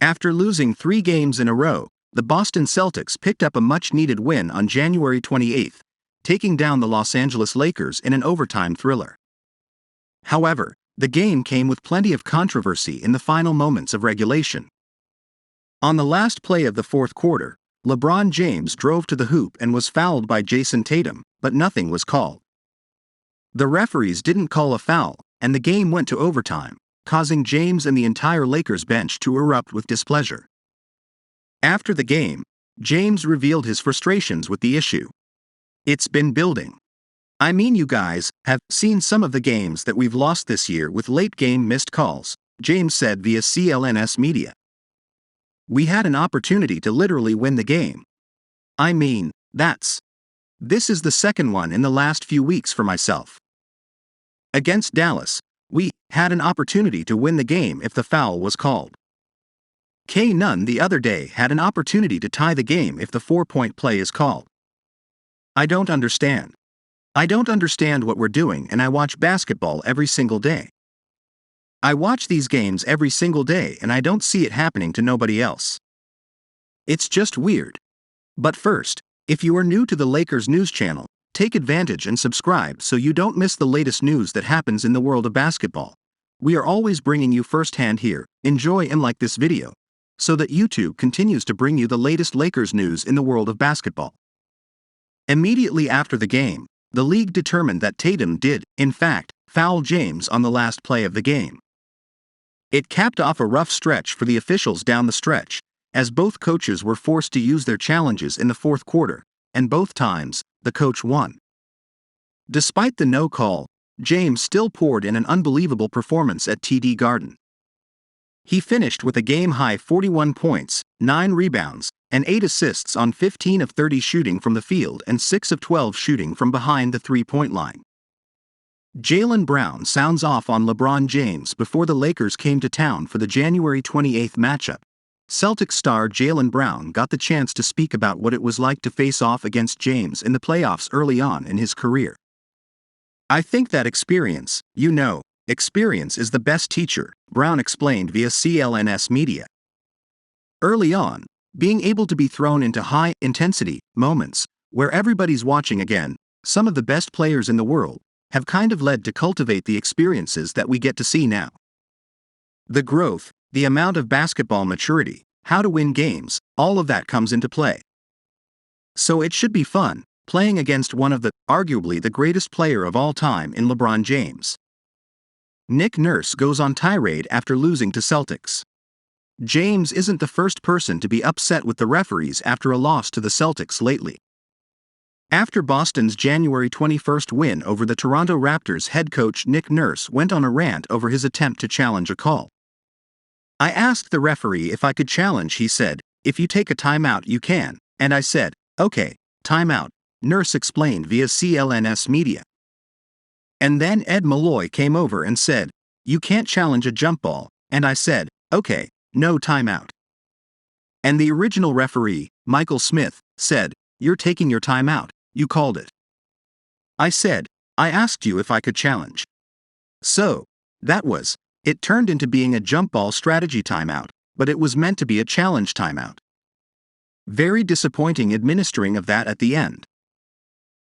After losing 3 games in a row, the Boston Celtics picked up a much-needed win on January 28, taking down the Los Angeles Lakers in an overtime thriller. However, the game came with plenty of controversy in the final moments of regulation. On the last play of the fourth quarter, LeBron James drove to the hoop and was fouled by Jason Tatum, but nothing was called. The referees didn't call a foul, and the game went to overtime, causing James and the entire Lakers bench to erupt with displeasure. After the game, James revealed his frustrations with the issue. "It's been building. I mean, you guys have seen some of the games that we've lost this year with late-game missed calls," James said via CLNS Media. "We had an opportunity to literally win the game. I mean, this is the second one in the last few weeks for myself. Against Dallas, we had an opportunity to win the game if the foul was called. Nunn the other day had an opportunity to tie the game if the 4-point play is called. I don't understand. I don't understand what we're doing, and I watch basketball every single day. I watch these games every single day and I don't see it happening to nobody else. It's just weird. But first, if you are new to the Lakers news channel, take advantage and subscribe so you don't miss the latest news that happens in the world of basketball. We are always bringing you firsthand here. Enjoy and like this video, so that YouTube continues to bring you the latest Lakers news in the world of basketball." Immediately after the game, the league determined that Tatum did, in fact, foul James on the last play of the game. It capped off a rough stretch for the officials down the stretch, as both coaches were forced to use their challenges in the fourth quarter, and both times, the coach won. Despite the no call, James still poured in an unbelievable performance at TD Garden. He finished with a game-high 41 points, 9 rebounds, and 8 assists on 15 of 30 shooting from the field and 6 of 12 shooting from behind the three-point line. Jaylen Brown sounds off on LeBron James before the Lakers came to town for the January 28 matchup. Celtics star Jaylen Brown got the chance to speak about what it was like to face off against James in the playoffs early on in his career. "I think that experience is the best teacher," Brown explained via CLNS Media. "Early on, being able to be thrown into high-intensity moments, where everybody's watching again, some of the best players in the world, have kind of led to cultivate the experiences that we get to see now. The growth, the amount of basketball maturity, how to win games, all of that comes into play. So it should be fun, playing against one of arguably the greatest player of all time in LeBron James." Nick Nurse goes on tirade after losing to Celtics. James isn't the first person to be upset with the referees after a loss to the Celtics lately. After Boston's January 21 win over the Toronto Raptors, head coach Nick Nurse went on a rant over his attempt to challenge a call. "I asked the referee if I could challenge. He said, 'If you take a timeout, you can,' and I said, 'Okay, timeout,'" Nurse explained via CLNS Media. "And then Ed Malloy came over and said, 'You can't challenge a jump ball,' and I said, 'Okay, no timeout.' And the original referee, Michael Smith, said, 'You're taking your timeout. You called it.' I said, 'I asked you if I could challenge.' So, it turned into being a jump ball strategy timeout, but it was meant to be a challenge timeout. Very disappointing administering of that at the end."